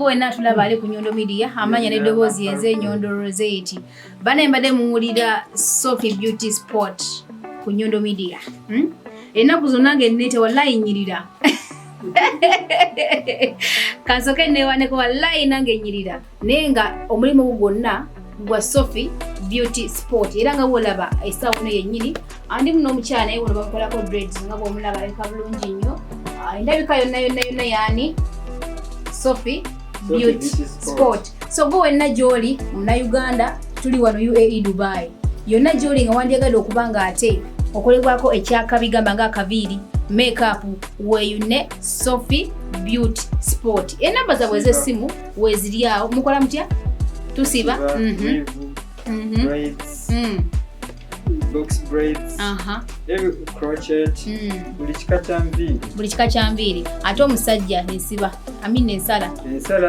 Wena tulaba ali ku Nyondo Media amanya n'eddoboozi yenze Nyondo Rozet bana embadde muwulira Sophie Beauty Sport ku Nyondo Media ennaku zonna ng'ennete wallahi nnyirira kansoke neewaneko wallahi nange nnyirira naye nga omulimu gwonna gwa Sophie Beauty Sport era nga wolaba essaawa eno yennyini andi muno omukyala naye wono bamukolako dreads nga bw'omulaba alabika bulungi nnyo endabika yonna yaani Sophie Beauty Sport. So go wenna gy'oli muna Uganda tuli wano UAE Dubai. Yonna gy'oli nga wandyagadde okuba nga ate okolebwako ekyakabigamba nga akaviiri makeup weeyune Sophie Beauty Sport. Enamba zaabwe ez'essimu weeziri awo mukola mutya? Tusiba braids, box braids, crochet, buli kika kya nviiri ate omusajja ensiba ensala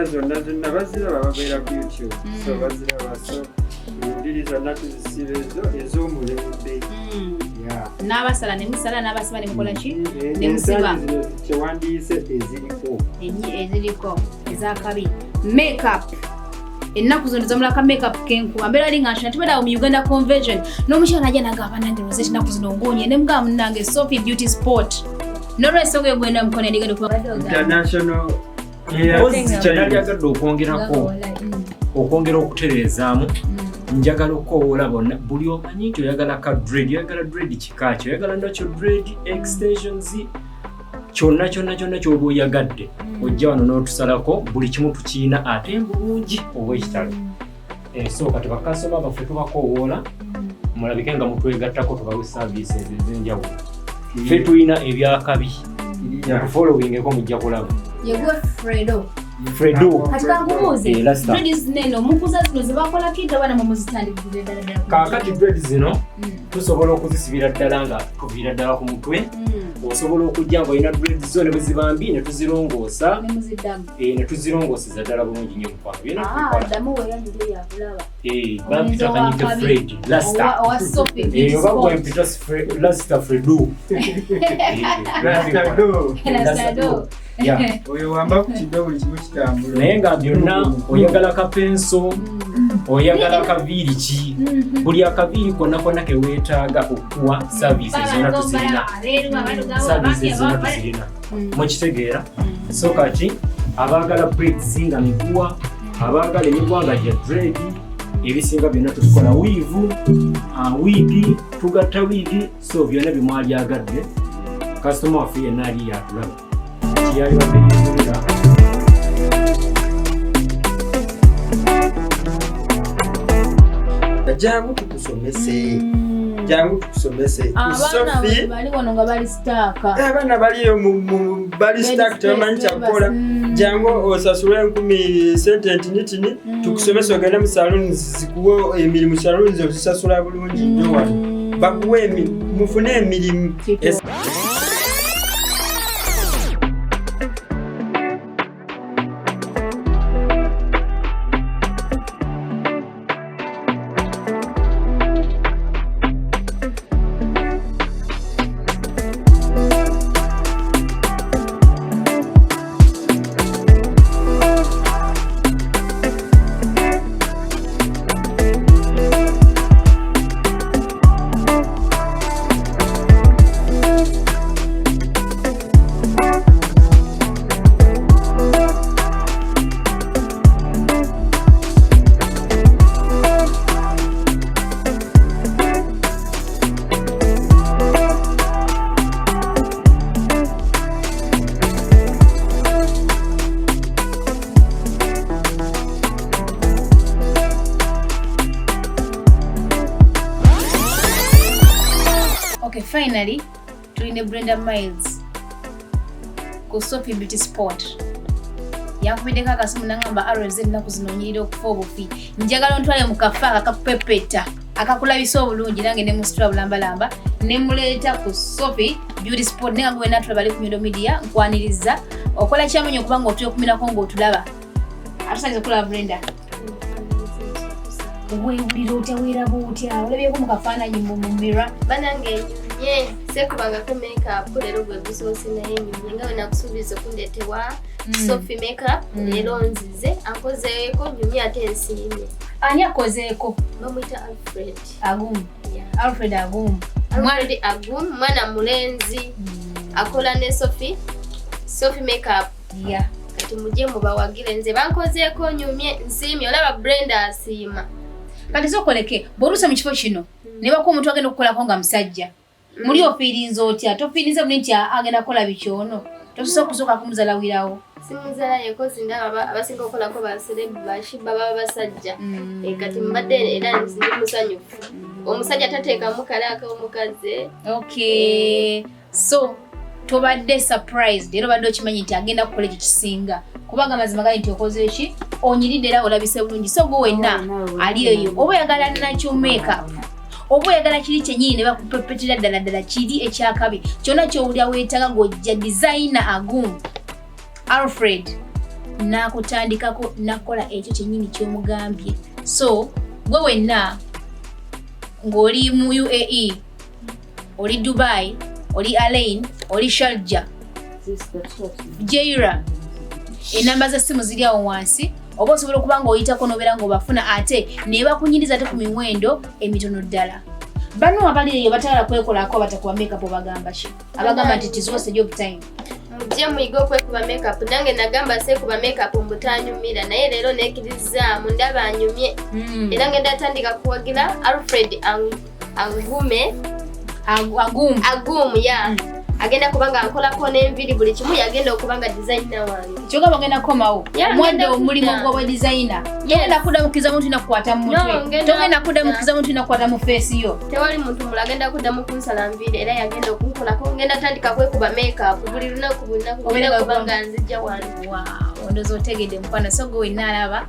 zonna baziraba babeera ku YouTube so baziraba so enviiri zonna tuzisiba ez'omulembe n'abasala ne musala n'abasiba ne mukola ki ne musiba kyewandiise eziriko ez'akabi makeup ennaku zino zamulaka makeup kenkuba mbeera ali nga nshina tubadde awo mu Uganda Convention n'omukyala najja nagamba nange Rozet ennaku zino ngoonye ne mugamba munange Sophie Beauty Sport n'olw'ensonga eyo gwenda mukono endigenda international kyanalyagadde okwongera okutereezaamu njagala okukowoola bonna buli omanyi nti oyagala ka dread oyagala dread kikaaki oyagala nakyo dread extensions kyonna ky'oba oyagadde ojja wano n'otusalako buli kimu tukiina ate bulungi obw'ekitalo so kati bakasoma baffe tubakowoola mulabike nga mutwegattako tubawe services ez'enjawulo ffe tulina ebyakabi mutufollowingeko mujja kulaba yegwe Fredo kati kankubuuze dreads neno mukuza zino ze bakola kidda bana mu muzitandikire ddala kaakati dreads zino tusobola okuzisibira ddala nga tuviira ddala ku mutwe osobola okujja nga olina dreads zo ne bwe ziba mbi ne tuzirongoosa ne tuzirongooseza ddala bulungi nnyo bampita kanyike Fred oba bwempita Lasta Fredo oyo wamba ku kiddo buli kimu kitambula naye nga byonna oyagala kapenso oyagala kaviiri ki buli akaviiri konna keweetaaga okuwa services zonna tuzirina mukitegeera so kati abaagala braids nga miguwa abaagala emiguwa nga gya dread ebisinga byonna tubikola wiigi tugatta wiigi so byonna bimwali agadde kasitoma waffe yenna ali yatulaba kiyali babeyinulira jangu tukusomese Sophie bali wano nga bali staaka abaana baliyo bali stack tebamanyi kyakukola jangu osasula 10 sente ntinitini tukusomesa ogende mu saluni zikuwe emirimu saluni zozisasula bulungi nnyo wano bakuwe mufune emirimu Okay, finally tulina Brenda Miles ku Sophie Beauty Sport. Yankubideko akasimu nangamba Rozet ennaku zino onyirira okufa obufi. Njagala ontwale mu kafa akakupepeta akakulabisa obulungi nange ne musitula bulambalamba ne muleeta ku Sophie Beauty Sport nenga gwe natula bali ku Nyondo Media nkwaniriza okola kyamanyi okubanga otuyokumirako ng'otulaba. Atusanyiza kulaba Brenda. Weewulira otya weeraba otya olabyeko mu kafaananyi mu mirror. Banange nye sekubangako makeup leero gwe gusoose naye nyumye nga we nakusuubiza okundeetewa Sophie makeup leero nzize ankozeeko nyumye ate ensiimye. Ani akozeeko? Bamuyita Alfred. Agum. Yeah. Alfred Agum. Alfred Agum mwana mulenzi akola ne Sophie makeup. Yeah. Kati mujje mubawagire nze bankozeeko nyumye nsiimye olaba Brenda asiima. Kati sokoleke bw'oluusa mu kifo kino ne bako omuntu agenda okukolako nga musajja muli ofiirinza otya tofiirinza buli nti agenda kukola bikyono tosobola kusooka kumuzalawirawo. Simuzalayo ndaba abasinga okukolako bashiba baba basajja. Kati mbadde era ndi musanyufu. Omusajja tateekamu kale ak'omukazi. Okay. So tobadde surprised era obadde okimanyi nti agenda kukola ekyo kisinga kubanga mazima gali nti okoze eki onyiridde era olabise bulungi. So gwe wenna ali eyo oba oyagala nakyo makeup oba oyagala kiri kyennyini ne bakupepetera ddala kiri ekyakabi kyonna kyowulira weetaaga ng'ojja designer Agum Alfred n'akutandikako nakola ekyo kyennyini ky'omugambye. So gwe wenna ng'oli mu UAE oli Dubai oli Alain oli Sharjah Jaira enamba za simu ziri awo wansi oba osobola okuba ng'oyitako n'obeera ng'obafuna ate ne bakunyiriza ate ku miwendo emitono ddala. Bano abali eyo batagala kwekolako batakuba makeup obagamba ki? Abagamba nti tiziwose job time. Mujje muyiga okwekuba makeup nange nagamba sekuba makeup mbutanyumira naye leero neekirizaamu ndaba anyumye era ngenda atandika kuwagira Alfred Agum ya agenda kubanga akolako n'enviri buli kimu yagenda okubanga designer wange. Kyogamba agenda komawo mwadde omulimu gwa designer togenda kuddamukiza muntu nakukwata mu mutwe togenda kuddamukiza muntu nakukwata mu face yo tewali muntu mulala agenda kuddamu kunsala nviri era yagenda okunkolako ngenda atandika kwekuba makeup buli lunaku kubanga nzijja wange. Ondooza otegedde mukwano so gwe wenna alaba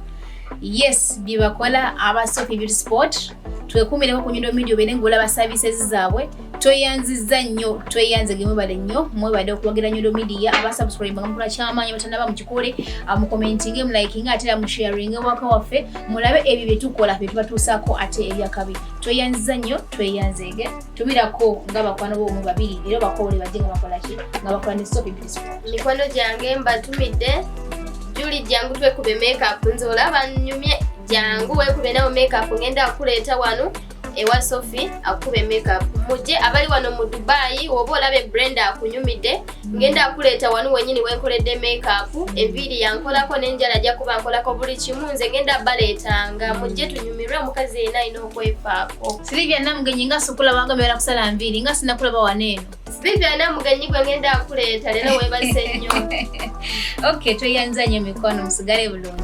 yes bye bakola aba Sophie Beauty Sport twekumireko ku Nyondo Media obeere ng'olaba services zaabwe tweyanziza nnyo tweyanzege mwebale nnyo mwebale okuwagira Nyondo Media abasubscribe nga mukola kyamaanyi batandaba mukikole mukomentinge mulayikinga ate musharinge waka waffe mulabe ebyo bye tukola bye tubatuusaako ate ebyakabi tweyanziza nnyo tweyanzege tubirako nga bakwano b'omu babiri era bakowole bajje nga bakola ki nga bakola ne Sophie Beauty Sport. Mikwano gyange mbatumidde Juli jangu twekube makeup nze olaba nyumye jangu wekube nawo makeup ngenda akuleeta wano ewa Sophie akube makeup mujje abali wano mu Dubai oba olabe Brenda akunyumidde ngenda akuleeta wano wenyini wenkoledde makeup enviri yankolako n'enjala ajja kuba nkolako buli kimu nze ngenda baleetanga mujje tunyumirwe omukazi yenna alina okwefaako. Silivia Namugenyi nga sukulabanga mbeera kusala nviri nga sinakulaba waneeno. Silivia Namugenyi gwe ngenda akuleeta leero weebase nnyo. Okay, tweyanza nnyo mikono musigale bulungi.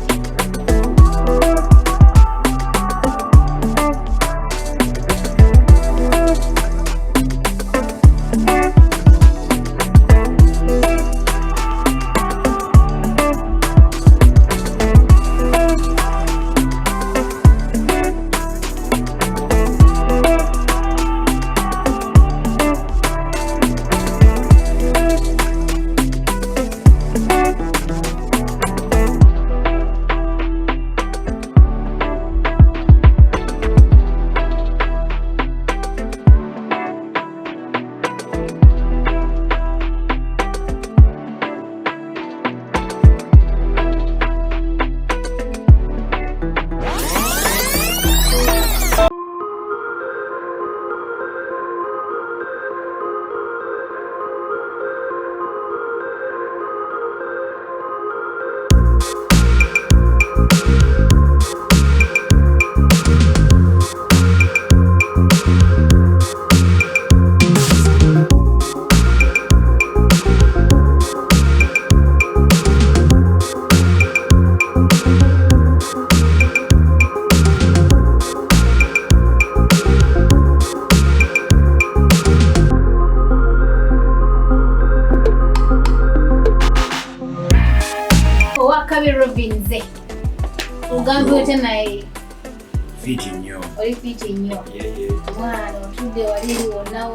Wete naye. Fit nnyo. Oli fit nnyo. Yeah. Mwana otudde wali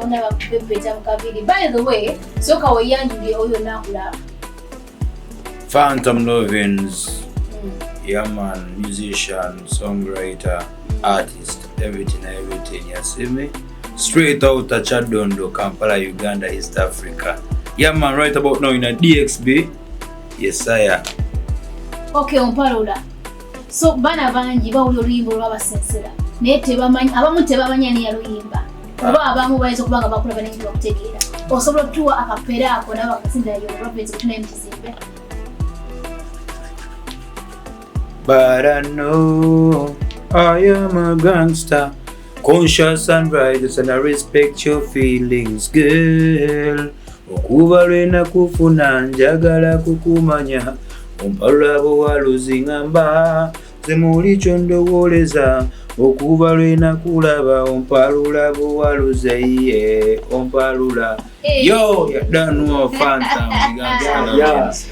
wonna bakupepeta mu kabiri. By the way, soka weyanjulye oyo nakulaba. Phantom Lovins. Yeah man, musician, songwriter, artist, everything. You see me? Straight out of Chadondo, Kampala, Uganda, East Africa. Yeah man, right about now in a DXB. Yes I am. Okay, ompalula. So bana bangi bawulira oluyimba olwabasensera. Naye abamu tebamanya ni yaluyimba. Oba abamu bayinza okuba nga bakulaba n'enjira okutegeera. Osobola otuwa akapeera ako nabo akasindira Nyondo Rozet kutuna emukizimbe. But I know I am a gangster, conscious and righteous, and I respect your feelings, girl. Okuva lwena kufuna njagala kukumanya, ompalula bwewaluzi ngamba, ze muli kyondowooleza. Okuva lwena kulaba, ompalula bwewaluze iye, ompalula. Yo, yadanwa Phantom,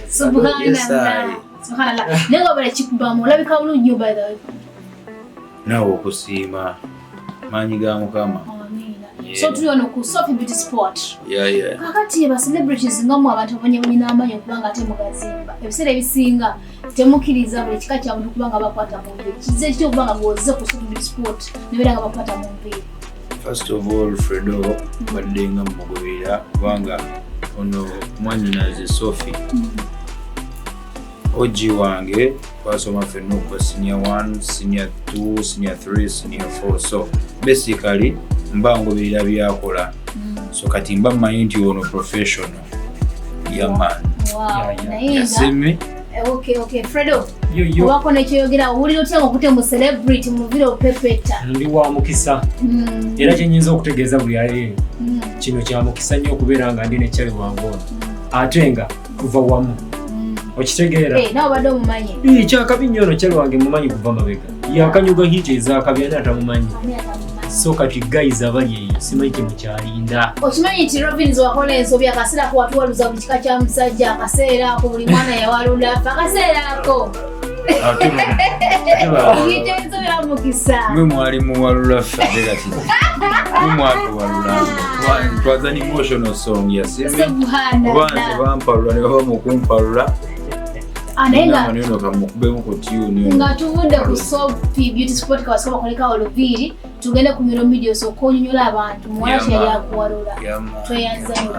Subhanallah. Subhanallah. Nengo bale chikubamu olabika bulungi by the way. Nawo okusiima maanyi ga Mukama. Amina. So tuli wano ku Sophie Beauty Sport. Yeah. Kakati ba celebrities ngamu abantu abanye n'amanyi okubanga ate mugazimba. Ebiseera ebisinga temukiriza buli kika kya muntu kubanga bakwata mu mpira. Kize kyo kubanga goze ku Sophie Beauty Sport nebera nga bakwata mu mpira. First of all, Fredo badde nga mugobera kubanga ono mwanyinaze Sophie. Oji wange twasoma ffenna okuva senior 1, senior 2, senior 3, senior 4. So basically mba ngoberera byakola. So kati mba mmanyi nti ono professional. Yeah man. Wow. You see me? Okay. Fredo. Yo. Wako nekyoyogera owulira otya ng'okute mu celebrity mu vile opepeta. Ndi wa mukisa. Era kyenyinza okutegeeza buli ali. Kino kya mukisa nnyo okubeera nga ndi ne Charlie wange ono. Ate nga kuva wamu. Okitegeera? Nawe badde omumanyi. Kyakabi nnyo ono Charlie wange mumanyi kuva mabega. Yakanyuga hiti ezakabi ani atamumanyi. So kati guys abali eyo simanyi kye mukyalinda. Okimanyi nti Robins wakola ensobi akaseera ku watuwaluza buli kika kya musajja akaseera ako buli mwana yawalula afa akaseera ako. Oyita ensobi ya mukisa. Mwe mwali muwalula ffe kati. Mwe mwatuwalula. It was an emotional song, yes. Abanze bampalula ne baba mukumpalula. Anenga neno kamukubemu ku tune. Nga tuvudde ku Sophie Beauty Sport kabasoba koleka oluviri tugende ku Nyondo Media so konyonyola abantu mwasha ya kuwalula. Tweyanza mu.